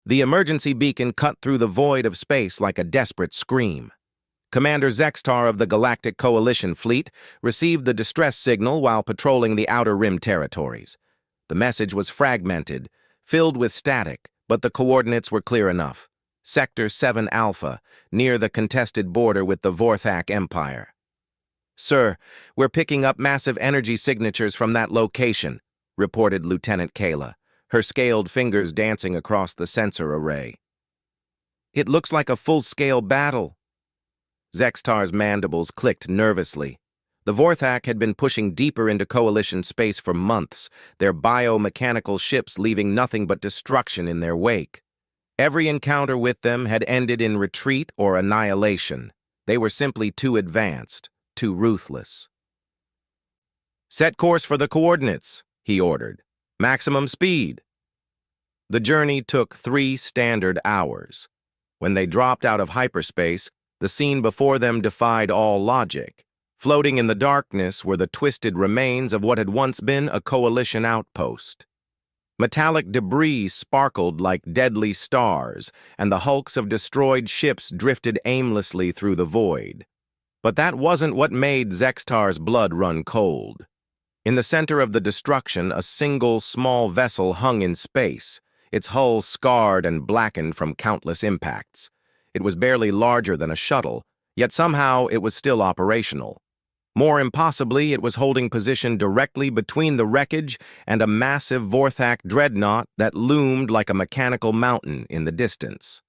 The emergency beacon cut through the void of space like a desperate scream. Commander Zextar of the Galactic Coalition Fleet received the distress signal while patrolling the Outer Rim territories. The message was fragmented, filled with static, but the coordinates were clear enough. Sector 7 Alpha, near the contested border with the Vorthak Empire. "Sir, we're picking up massive energy signatures from that location," reported Lieutenant Kayla, her scaled fingers dancing across the sensor array. "It looks like a full-scale battle." Zextar's mandibles clicked nervously. The Vorthak had been pushing deeper into Coalition space for months, their biomechanical ships leaving nothing but destruction in their wake. Every encounter with them had ended in retreat or annihilation. They were simply too advanced, too ruthless. "Set course for the coordinates," he ordered. "Maximum speed." The journey took 3 standard hours. When they dropped out of hyperspace, the scene before them defied all logic. Floating in the darkness were the twisted remains of what had once been a Coalition outpost. Metallic debris sparkled like deadly stars, and the hulks of destroyed ships drifted aimlessly through the void. But that wasn't what made Zextar's blood run cold. In the center of the destruction, a single small vessel hung in space, its hull scarred and blackened from countless impacts. It was barely larger than a shuttle, yet somehow it was still operational. More impossibly, it was holding position directly between the wreckage and a massive Vorthak dreadnought that loomed like a mechanical mountain in the distance.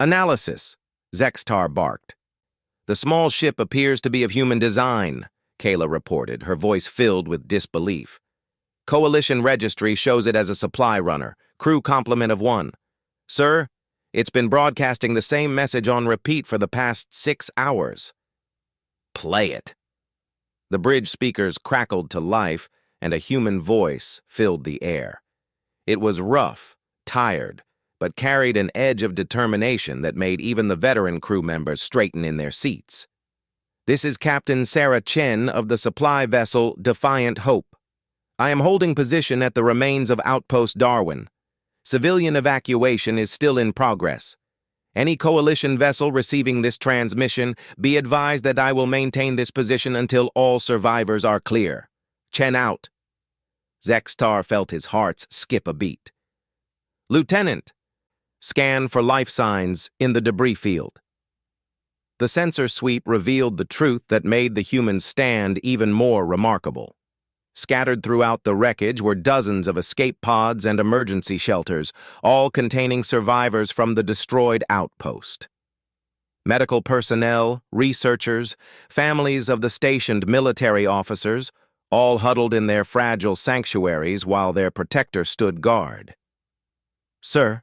"Analysis," Zextar barked. "The small ship appears to be of human design," Kayla reported, her voice filled with disbelief. "Coalition registry shows it as a supply runner, crew complement of 1. Sir, it's been broadcasting the same message on repeat for the past 6 hours. "Play it." The bridge speakers crackled to life, and a human voice filled the air. It was rough, tired, but carried an edge of determination that made even the veteran crew members straighten in their seats. "This is Captain Sarah Chen of the supply vessel Defiant Hope. I am holding position at the remains of Outpost Darwin. Civilian evacuation is still in progress. Any Coalition vessel receiving this transmission, be advised that I will maintain this position until all survivors are clear. Chen out." Zextar felt his heart skip a beat. "Lieutenant, scan for life signs in the debris field." The sensor sweep revealed the truth that made the human stand even more remarkable. Scattered throughout the wreckage were dozens of escape pods and emergency shelters, all containing survivors from the destroyed outpost. Medical personnel, researchers, families of the stationed military officers, all huddled in their fragile sanctuaries while their protector stood guard. "Sir,"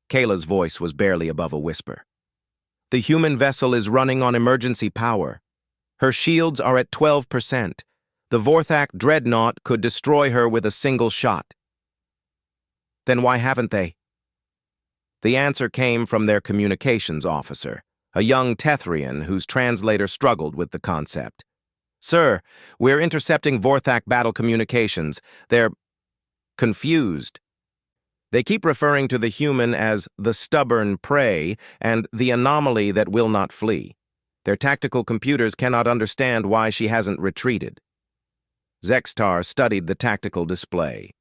Kayla's voice was barely above a whisper. "The human vessel is running on emergency power. Her shields are at 12%. The Vorthak dreadnought could destroy her with a single shot." "Then why haven't they?" The answer came from their communications officer, a young Tethrian whose translator struggled with the concept. "Sir, we're intercepting Vorthak battle communications. They're confused. They keep referring to the human as the stubborn prey and the anomaly that will not flee. Their tactical computers cannot understand why she hasn't retreated." Zextar studied the tactical display.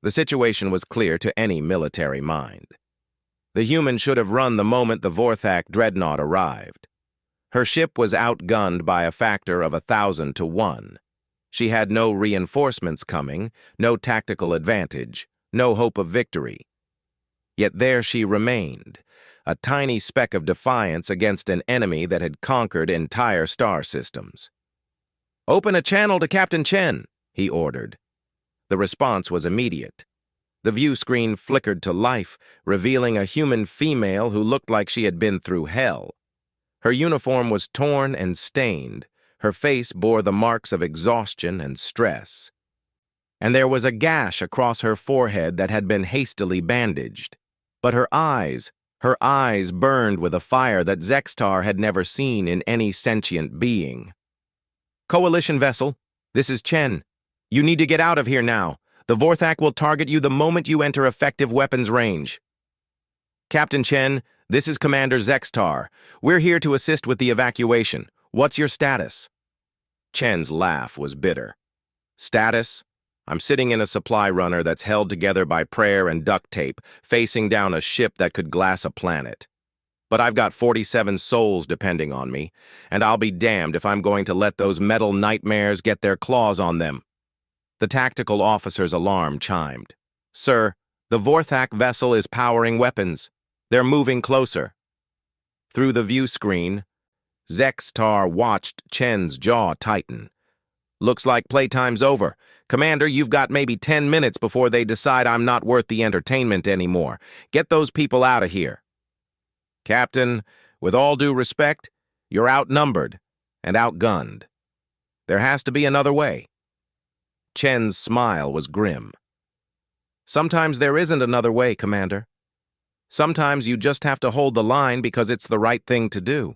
The situation was clear to any military mind. The human should have run the moment the Vorthak dreadnought arrived. Her ship was outgunned by a factor of 1,000 to 1. She had no reinforcements coming, no tactical advantage, no hope of victory. Yet there she remained, a tiny speck of defiance against an enemy that had conquered entire star systems. "Open a channel to Captain Chen," he ordered. The response was immediate. The view screen flickered to life, revealing a human female who looked like she had been through hell. Her uniform was torn and stained. Her face bore the marks of exhaustion and stress. And there was a gash across her forehead that had been hastily bandaged. But her eyes burned with a fire that Zextar had never seen in any sentient being. "Coalition vessel, this is Chen. You need to get out of here now. The Vorthak will target you the moment you enter effective weapons range." Captain Chen, this is Commander Zextar. We're here to assist with the evacuation. What's your status? Chen's laugh was bitter. Status? I'm sitting in a supply runner that's held together by prayer and duct tape, facing down a ship that could glass a planet. But I've got 47 souls depending on me, and I'll be damned if I'm going to let those metal nightmares get their claws on them. The tactical officer's alarm chimed. Sir, the Vorthak vessel is powering weapons. They're moving closer. Through the view screen, Zextar watched Chen's jaw tighten. Looks like playtime's over. Commander, you've got maybe 10 minutes before they decide I'm not worth the entertainment anymore. Get those people out of here. Captain, with all due respect, you're outnumbered and outgunned. There has to be another way. Chen's smile was grim. Sometimes there isn't another way, Commander. Sometimes you just have to hold the line because it's the right thing to do.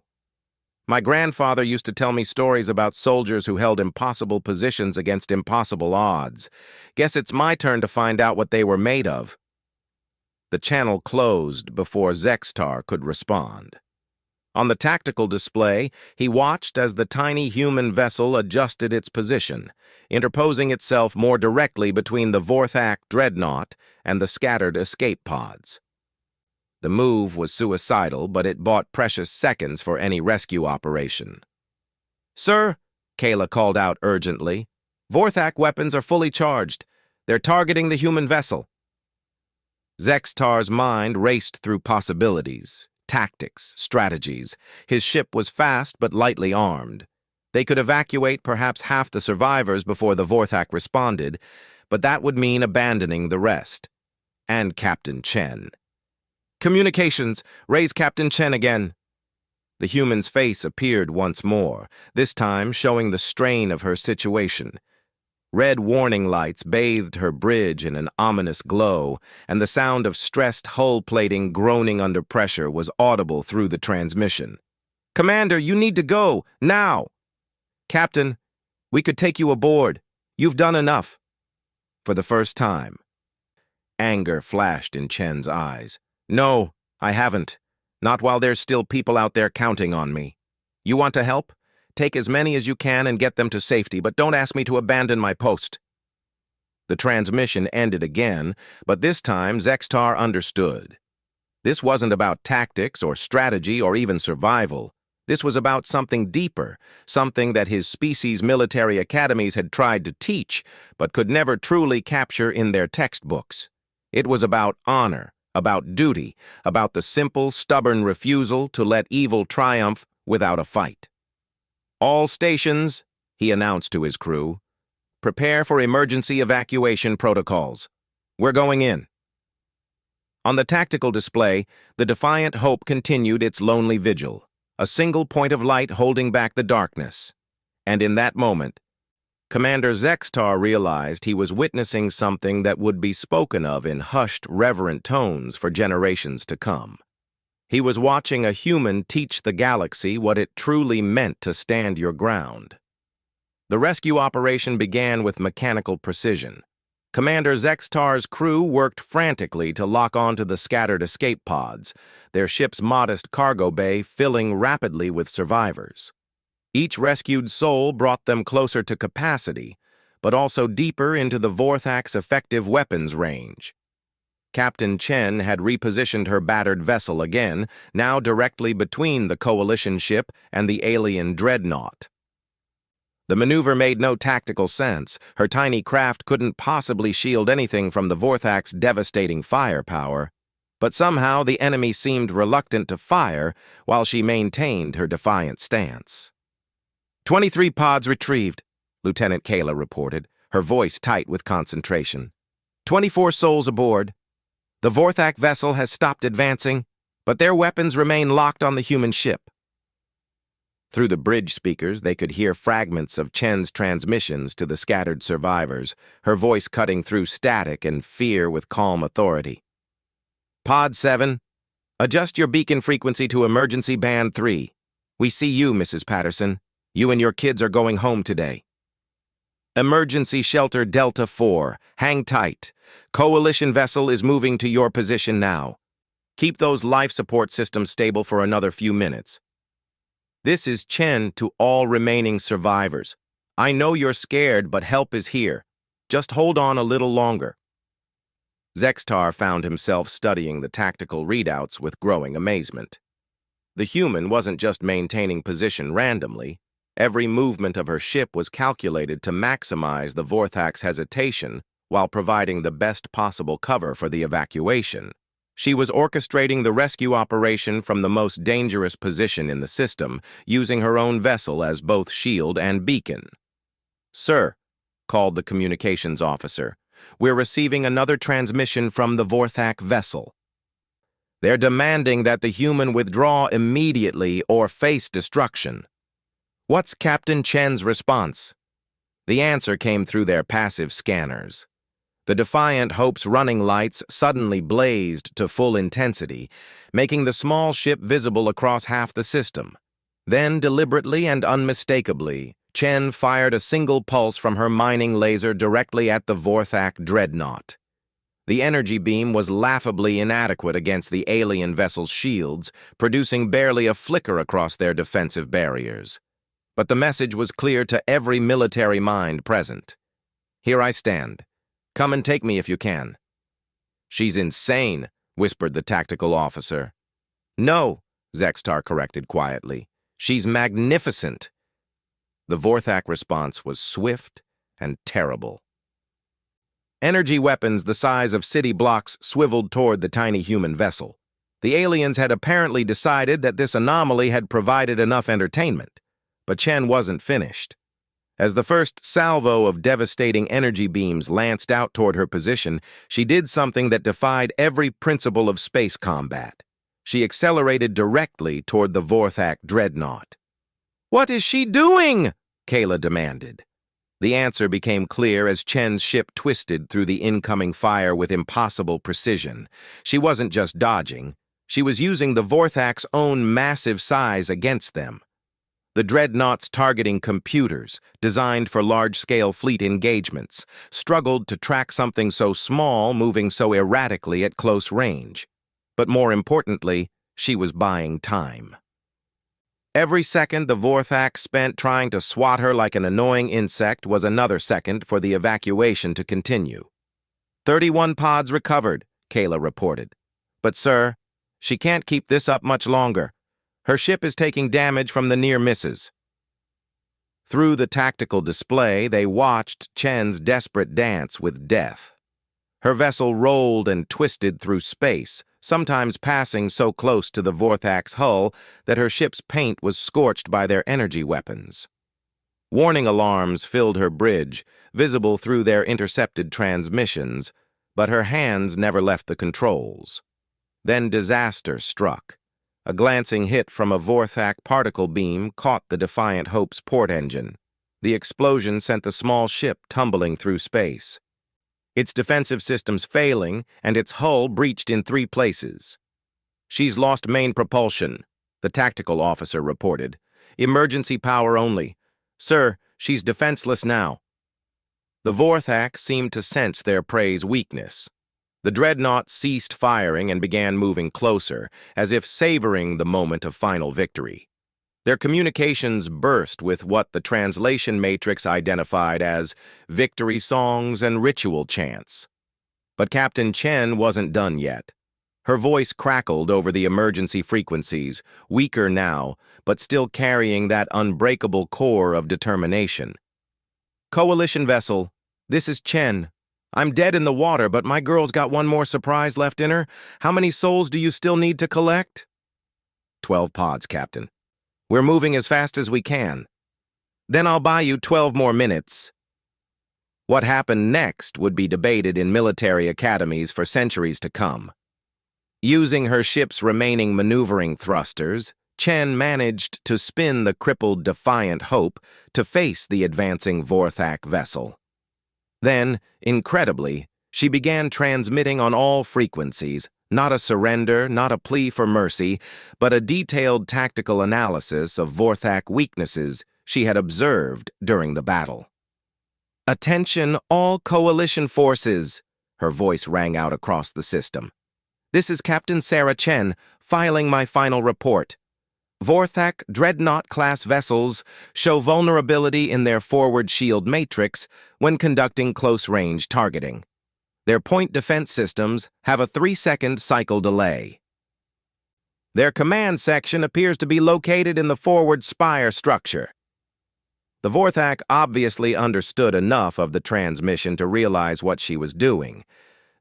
My grandfather used to tell me stories about soldiers who held impossible positions against impossible odds. Guess it's my turn to find out what they were made of. The channel closed before Zextar could respond. On the tactical display, he watched as the tiny human vessel adjusted its position, interposing itself more directly between the Vorthak dreadnought and the scattered escape pods. The move was suicidal, but it bought precious seconds for any rescue operation. Sir, Kayla called out urgently, Vorthak weapons are fully charged. They're targeting the human vessel. Zextar's mind raced through possibilities, tactics, strategies. His ship was fast but lightly armed. They could evacuate perhaps half the survivors before the Vorthak responded, but that would mean abandoning the rest. And Captain Chen. Communications, raise Captain Chen again. The human's face appeared once more, this time showing the strain of her situation. Red warning lights bathed her bridge in an ominous glow, and the sound of stressed hull plating groaning under pressure was audible through the transmission. Commander, you need to go, now! Captain, we could take you aboard. You've done enough. For the first time. Anger flashed in Chen's eyes. No, I haven't. Not while there's still people out there counting on me. You want to help? Take as many as you can and get them to safety, but don't ask me to abandon my post. The transmission ended again, but this time Zextar understood. This wasn't about tactics or strategy or even survival. This was about something deeper, something that his species' military academies had tried to teach, but could never truly capture in their textbooks. It was about honor, about duty, about the simple, stubborn refusal to let evil triumph without a fight. All stations, he announced to his crew, prepare for emergency evacuation protocols. We're going in. On the tactical display, the Defiant Hope continued its lonely vigil, a single point of light holding back the darkness. And in that moment, Commander Zextar realized he was witnessing something that would be spoken of in hushed, reverent tones for generations to come. He was watching a human teach the galaxy what it truly meant to stand your ground. The rescue operation began with mechanical precision. Commander Zextar's crew worked frantically to lock onto the scattered escape pods, their ship's modest cargo bay filling rapidly with survivors. Each rescued soul brought them closer to capacity, but also deeper into the Vorthak's effective weapons range. Captain Chen had repositioned her battered vessel again, now directly between the Coalition ship and the alien dreadnought. The maneuver made no tactical sense. Her tiny craft couldn't possibly shield anything from the Vorthak's devastating firepower, but somehow the enemy seemed reluctant to fire while she maintained her defiant stance. 23 pods retrieved, Lieutenant Kayla reported, her voice tight with concentration. 24 souls aboard. The Vorthak vessel has stopped advancing, but their weapons remain locked on the human ship. Through the bridge speakers, they could hear fragments of Chen's transmissions to the scattered survivors, her voice cutting through static and fear with calm authority. Pod 7, adjust your beacon frequency to emergency band 3. We see you, Mrs. Patterson. You and your kids are going home today. Emergency shelter Delta 4, hang tight. Coalition vessel is moving to your position now. Keep those life support systems stable for another few minutes. This is Chen to all remaining survivors. I know you're scared, but help is here. Just hold on a little longer. Zextar found himself studying the tactical readouts with growing amazement. The human wasn't just maintaining position randomly. Every movement of her ship was calculated to maximize the Vorthak's hesitation while providing the best possible cover for the evacuation. She was orchestrating the rescue operation from the most dangerous position in the system, using her own vessel as both shield and beacon. "Sir," called the communications officer, "we're receiving another transmission from the Vorthak vessel. They're demanding that the human withdraw immediately or face destruction." "What's Captain Chen's response?" The answer came through their passive scanners. The Defiant Hope's running lights suddenly blazed to full intensity, making the small ship visible across half the system. Then, deliberately and unmistakably, Chen fired a single pulse from her mining laser directly at the Vorthak dreadnought. The energy beam was laughably inadequate against the alien vessel's shields, producing barely a flicker across their defensive barriers. But the message was clear to every military mind present. "Here I stand. Come and take me if you can." "She's insane," whispered the tactical officer. "No," Zextar corrected quietly. "She's magnificent." The Vorthak response was swift and terrible. Energy weapons the size of city blocks swiveled toward the tiny human vessel. The aliens had apparently decided that this anomaly had provided enough entertainment, but Chen wasn't finished. As the first salvo of devastating energy beams lanced out toward her position, she did something that defied every principle of space combat. She accelerated directly toward the Vorthak dreadnought. "What is she doing?" Kayla demanded. The answer became clear as Chen's ship twisted through the incoming fire with impossible precision. She wasn't just dodging. She was using the Vorthak's own massive size against them. The dreadnoughts targeting computers, designed for large-scale fleet engagements, struggled to track something so small moving so erratically at close range. But more importantly, she was buying time. Every second the Vorthak spent trying to swat her like an annoying insect was another second for the evacuation to continue. 31 pods recovered, Kayla reported. "But sir, she can't keep this up much longer. Her ship is taking damage from the near misses." Through the tactical display, they watched Chen's desperate dance with death. Her vessel rolled and twisted through space, sometimes passing so close to the Vorthak's hull that her ship's paint was scorched by their energy weapons. Warning alarms filled her bridge, visible through their intercepted transmissions, but her hands never left the controls. Then disaster struck. A glancing hit from a Vorthak particle beam caught the Defiant Hope's port engine. The explosion sent the small ship tumbling through space. Its defensive systems failing, and its hull breached in 3 places. "She's lost main propulsion," the tactical officer reported. "Emergency power only. Sir, she's defenseless now." The Vorthak seemed to sense their prey's weakness. The dreadnought ceased firing and began moving closer, as if savoring the moment of final victory. Their communications burst with what the translation matrix identified as victory songs and ritual chants. But Captain Chen wasn't done yet. Her voice crackled over the emergency frequencies, weaker now, but still carrying that unbreakable core of determination. "Coalition vessel, this is Chen. I'm dead in the water, but my girl's got one more surprise left in her. How many souls do you still need to collect?" 12 pods, Captain. We're moving as fast as we can. Then I'll buy you 12 more minutes. What happened next would be debated in military academies for centuries to come. Using her ship's remaining maneuvering thrusters, Chen managed to spin the crippled Defiant Hope to face the advancing Vorthak vessel. Then, incredibly, she began transmitting on all frequencies, not a surrender, not a plea for mercy, but a detailed tactical analysis of Vorthak weaknesses she had observed during the battle. "Attention, all coalition forces," her voice rang out across the system. This is Captain Sarah Chen, filing my final report. Vorthak Dreadnought-class vessels show vulnerability in their forward shield matrix when conducting close-range targeting. Their point defense systems have a 3-second cycle delay. Their command section appears to be located in the forward spire structure. The Vorthak obviously understood enough of the transmission to realize what she was doing.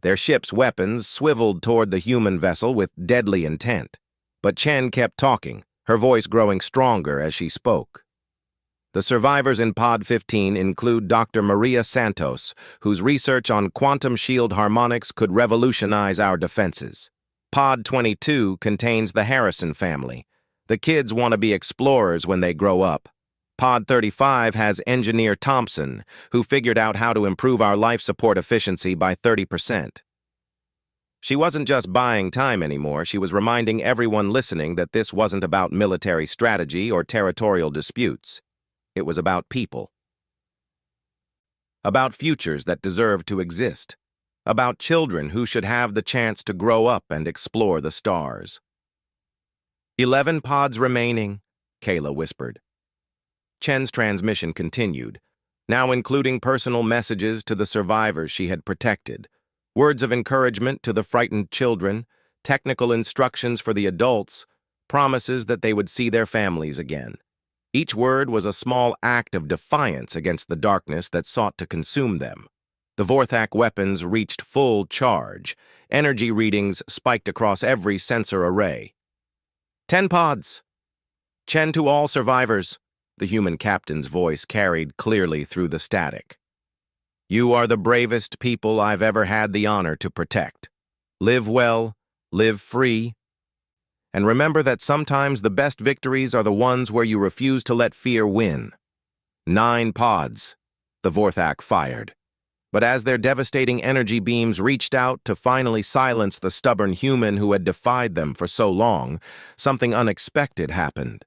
Their ship's weapons swiveled toward the human vessel with deadly intent. But Chen kept talking, her voice growing stronger as she spoke. The survivors in Pod 15 include Dr. Maria Santos, whose research on quantum shield harmonics could revolutionize our defenses. Pod 22 contains the Harrison family. The kids want to be explorers when they grow up. Pod 35 has Engineer Thompson, who figured out how to improve our life support efficiency by 30%. She wasn't just buying time anymore, she was reminding everyone listening that this wasn't about military strategy or territorial disputes. It was about people. About futures that deserve to exist. About children who should have the chance to grow up and explore the stars. 11 pods remaining, Kayla whispered. Chen's transmission continued, now including personal messages to the survivors she had protected, words of encouragement to the frightened children, technical instructions for the adults, promises that they would see their families again. Each word was a small act of defiance against the darkness that sought to consume them. The Vorthak weapons reached full charge. Energy readings spiked across every sensor array. 10 pods. Chen to all survivors. The human captain's voice carried clearly through the static. You are the bravest people I've ever had the honor to protect. Live well, live free, and remember that sometimes the best victories are the ones where you refuse to let fear win. 9 pods, the Vorthak fired. But as their devastating energy beams reached out to finally silence the stubborn human who had defied them for so long, something unexpected happened.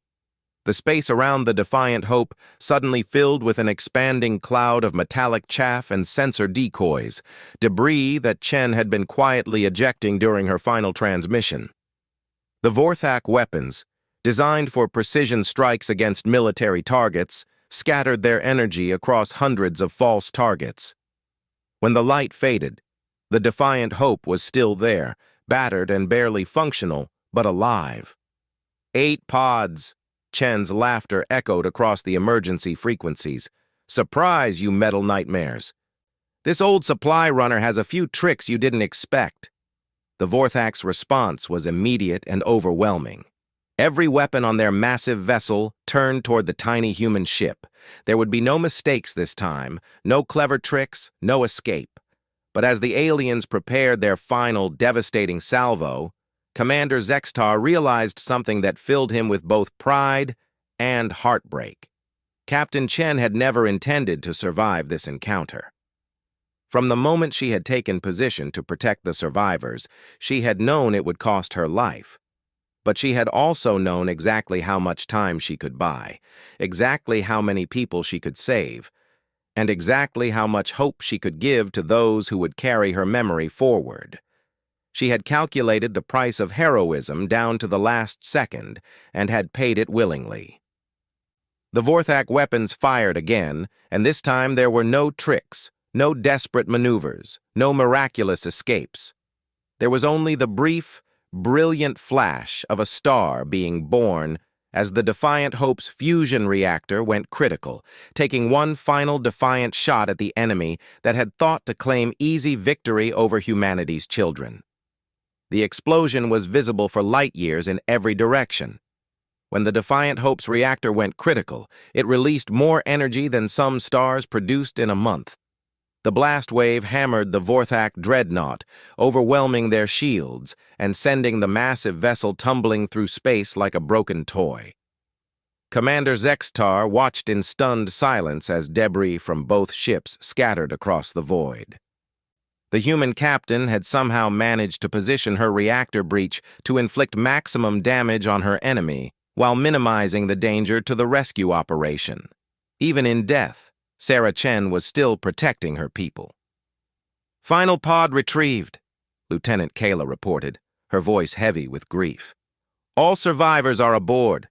The space around the defiant Hope suddenly filled with an expanding cloud of metallic chaff and sensor decoys, debris that Chen had been quietly ejecting during her final transmission. The Vorthak weapons, designed for precision strikes against military targets, scattered their energy across hundreds of false targets. When the light faded, the defiant Hope was still there, battered and barely functional, but alive. 8 pods. Chen's laughter echoed across the emergency frequencies. Surprise, you metal nightmares. This old supply runner has a few tricks you didn't expect. The Vorthak's response was immediate and overwhelming. Every weapon on their massive vessel turned toward the tiny human ship. There would be no mistakes this time, no clever tricks, no escape. But as the aliens prepared their final devastating salvo, Commander Zextar realized something that filled him with both pride and heartbreak. Captain Chen had never intended to survive this encounter. From the moment she had taken position to protect the survivors, she had known it would cost her life. But she had also known exactly how much time she could buy, exactly how many people she could save, and exactly how much hope she could give to those who would carry her memory forward. She had calculated the price of heroism down to the last second and had paid it willingly. The Vorthak weapons fired again, and this time there were no tricks, no desperate maneuvers, no miraculous escapes. There was only the brief, brilliant flash of a star being born as the Defiant Hope's fusion reactor went critical, taking one final defiant shot at the enemy that had thought to claim easy victory over humanity's children. The explosion was visible for light years in every direction. When the Defiant Hope's reactor went critical, it released more energy than some stars produced in a month. The blast wave hammered the Vorthak dreadnought, overwhelming their shields and sending the massive vessel tumbling through space like a broken toy. Commander Zextar watched in stunned silence as debris from both ships scattered across the void. The human captain had somehow managed to position her reactor breach to inflict maximum damage on her enemy, while minimizing the danger to the rescue operation. Even in death, Sarah Chen was still protecting her people. Final pod retrieved, Lieutenant Kayla reported. her voice heavy with grief. "All survivors are aboard."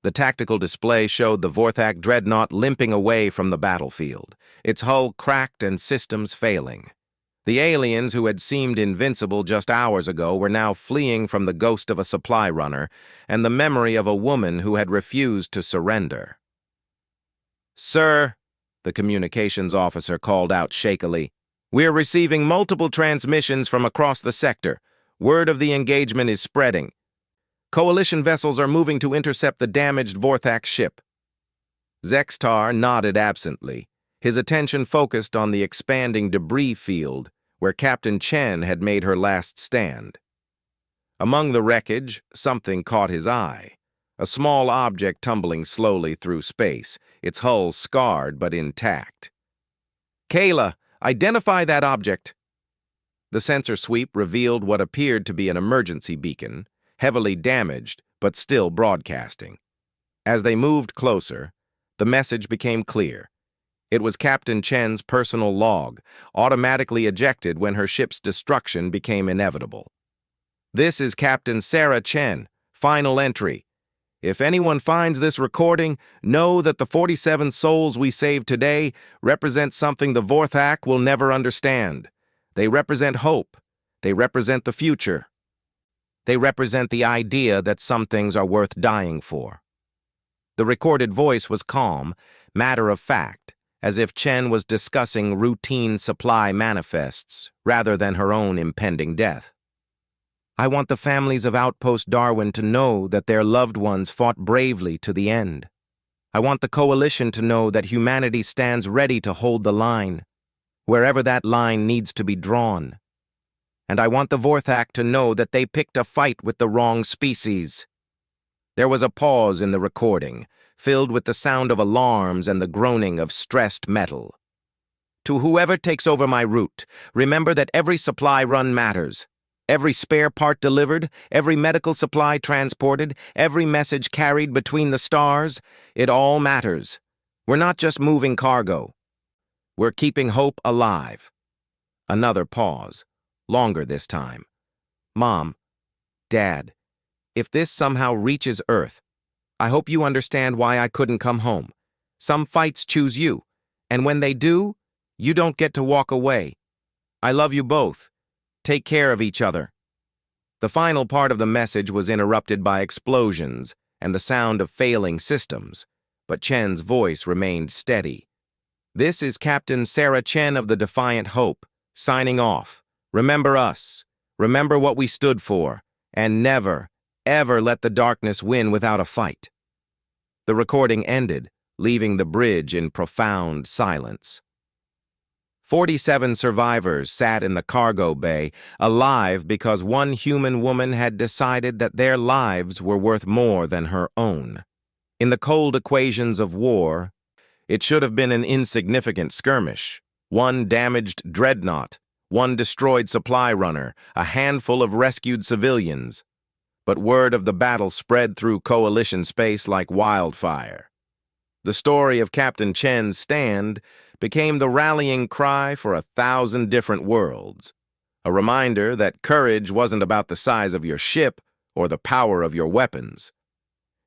The tactical display showed the Vorthak dreadnought limping away from the battlefield, its hull cracked and systems failing. The aliens who had seemed invincible just hours ago were now fleeing from the ghost of a supply runner and the memory of a woman who had refused to surrender. "Sir," the communications officer called out shakily, "we're receiving multiple transmissions from across the sector. Word of the engagement is spreading. Coalition vessels are moving to intercept the damaged Vorthak ship." Zextar nodded absently, his attention focused on the expanding debris field where Captain Chen had made her last stand. Among the wreckage, something caught his eye. A small object tumbling slowly through space, its hull scarred but intact. "Kayla, identify that object." The sensor sweep revealed what appeared to be an emergency beacon, heavily damaged but still broadcasting. As they moved closer, the message became clear. It was Captain Chen's personal log, automatically ejected when her ship's destruction became inevitable. "This is Captain Sarah Chen. Final entry. If anyone finds this recording, know that the 47 souls we saved today represent something the Vorthak will never understand. They represent hope. They represent the future. They represent the idea that some things are worth dying for." The recorded voice was calm, matter-of-fact, as if Chen was discussing routine supply manifests rather than her own impending death. "I want the families of Outpost Darwin to know that their loved ones fought bravely to the end. I want the Coalition to know that humanity stands ready to hold the line, wherever that line needs to be drawn. And I want the Vorthak to know that they picked a fight with the wrong species." There was a pause in the recording, filled with the sound of alarms and the groaning of stressed metal. "To whoever takes over my route, remember that every supply run matters. Every spare part delivered, every medical supply transported, every message carried between the stars, it all matters. We're not just moving cargo. We're keeping hope alive." Another pause, longer this time. "Mom, Dad, if this somehow reaches Earth, I hope you understand why I couldn't come home. Some fights choose you, and when they do, you don't get to walk away. I love you both. Take care of each other." The final part of the message was interrupted by explosions and the sound of failing systems, but Chen's voice remained steady. "This is Captain Sarah Chen of the Defiant Hope, signing off. Remember us. Remember what we stood for, and never, ever let the darkness win without a fight." The recording ended, leaving the bridge in profound silence. 47 survivors sat in the cargo bay, alive because one human woman had decided that their lives were worth more than her own. In the cold equations of war, it should have been an insignificant skirmish. One damaged dreadnought, one destroyed supply runner, a handful of rescued civilians. But word of the battle spread through Coalition space like wildfire. The story of Captain Chen's stand became the rallying cry for 1,000 different worlds, a reminder that courage wasn't about the size of your ship or the power of your weapons.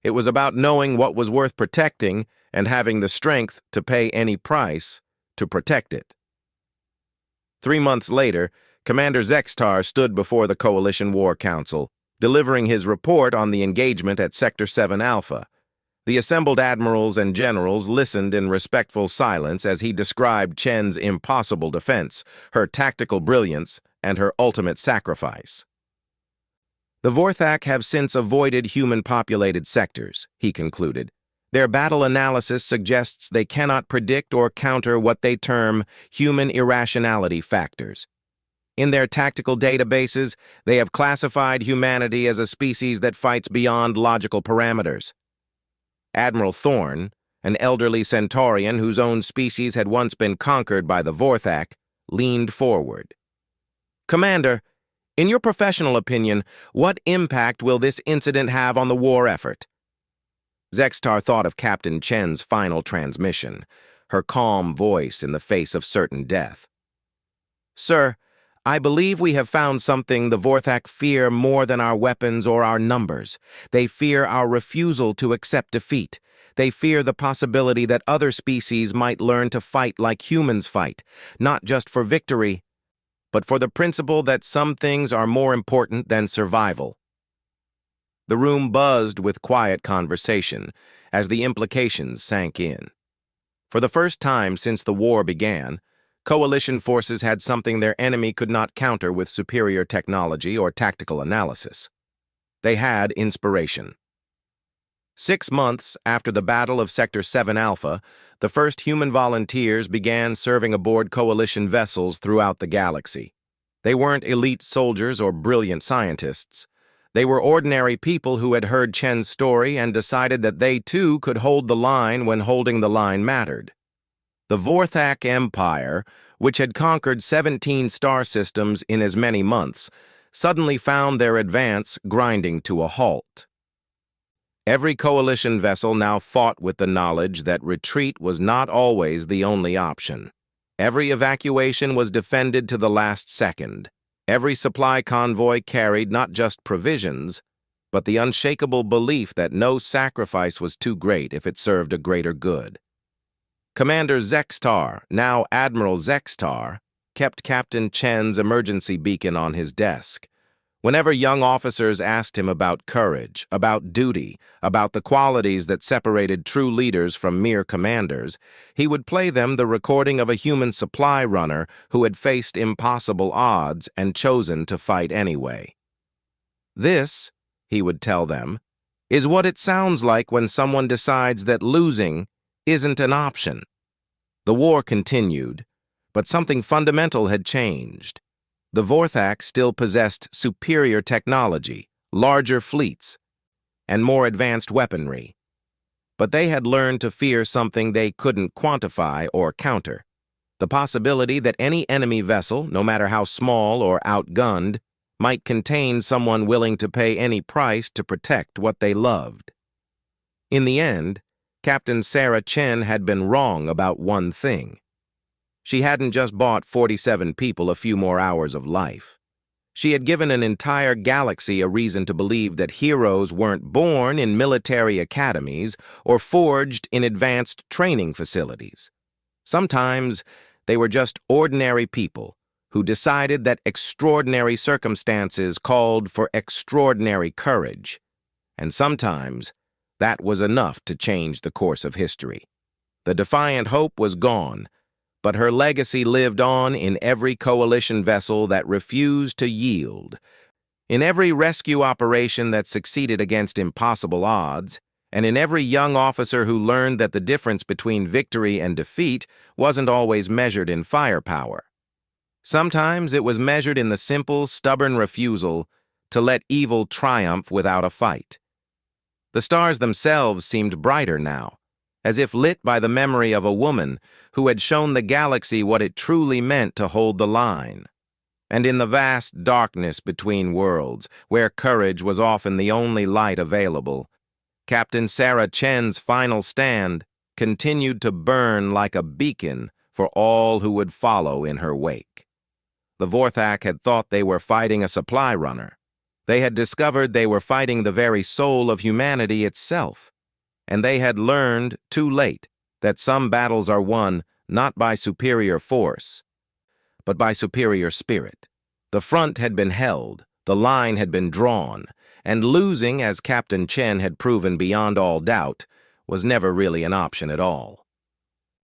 It was about knowing what was worth protecting and having the strength to pay any price to protect it. 3 months later, Commander Zextar stood before the Coalition War Council, delivering his report on the engagement at Sector 7 Alpha. The assembled admirals and generals listened in respectful silence as he described Chen's impossible defense, her tactical brilliance, and her ultimate sacrifice. "The Vorthak have since avoided human-populated sectors," he concluded. "Their battle analysis suggests they cannot predict or counter what they term human irrationality factors. In their tactical databases, they have classified humanity as a species that fights beyond logical parameters." Admiral Thorne, an elderly Centaurian whose own species had once been conquered by the Vorthak, leaned forward. "Commander, in your professional opinion, what impact will this incident have on the war effort?" Zextar thought of Captain Chen's final transmission, her calm voice in the face of certain death. "Sir, I believe we have found something the Vorthak fear more than our weapons or our numbers. They fear our refusal to accept defeat. They fear the possibility that other species might learn to fight like humans fight, not just for victory, but for the principle that some things are more important than survival. The room buzzed with quiet conversation as the implications sank in. For the first time since the war began, coalition forces had something their enemy could not counter with superior technology or tactical analysis. They had inspiration. 6 months after the Battle of Sector 7 Alpha, the first human volunteers began serving aboard coalition vessels throughout the galaxy. They weren't elite soldiers or brilliant scientists. They were ordinary people who had heard Chen's story and decided that they too could hold the line when holding the line mattered. The Vorthak Empire, which had conquered 17 star systems in as many months, suddenly found their advance grinding to a halt. Every coalition vessel now fought with the knowledge that retreat was not always the only option. Every evacuation was defended to the last second. Every supply convoy carried not just provisions, but the unshakable belief that no sacrifice was too great if it served a greater good. Commander Zextar, now Admiral Zextar, kept Captain Chen's emergency beacon on his desk. Whenever young officers asked him about courage, about duty, about the qualities that separated true leaders from mere commanders, he would play them the recording of a human supply runner who had faced impossible odds and chosen to fight anyway. This, he would tell them, is what it sounds like when someone decides that losing isn't an option. The war continued, but something fundamental had changed. The Vorthak still possessed superior technology, larger fleets, and more advanced weaponry. But they had learned to fear something they couldn't quantify or counter: the possibility that any enemy vessel, no matter how small or outgunned, might contain someone willing to pay any price to protect what they loved. In the end, Captain Sarah Chen had been wrong about one thing. She hadn't just bought 47 people a few more hours of life. She had given an entire galaxy a reason to believe that heroes weren't born in military academies or forged in advanced training facilities. Sometimes they were just ordinary people who decided that extraordinary circumstances called for extraordinary courage. And sometimes that was enough to change the course of history. The defiant hope was gone, but her legacy lived on in every coalition vessel that refused to yield, in every rescue operation that succeeded against impossible odds, and in every young officer who learned that the difference between victory and defeat wasn't always measured in firepower. Sometimes it was measured in the simple, stubborn refusal to let evil triumph without a fight. The stars themselves seemed brighter now, as if lit by the memory of a woman who had shown the galaxy what it truly meant to hold the line. And in the vast darkness between worlds, where courage was often the only light available, Captain Sarah Chen's final stand continued to burn like a beacon for all who would follow in her wake. The Vorthak had thought they were fighting a supply runner. They had discovered they were fighting the very soul of humanity itself. And they had learned, too late, that some battles are won not by superior force, but by superior spirit. The front had been held, the line had been drawn, and losing, as Captain Chen had proven beyond all doubt, was never really an option at all.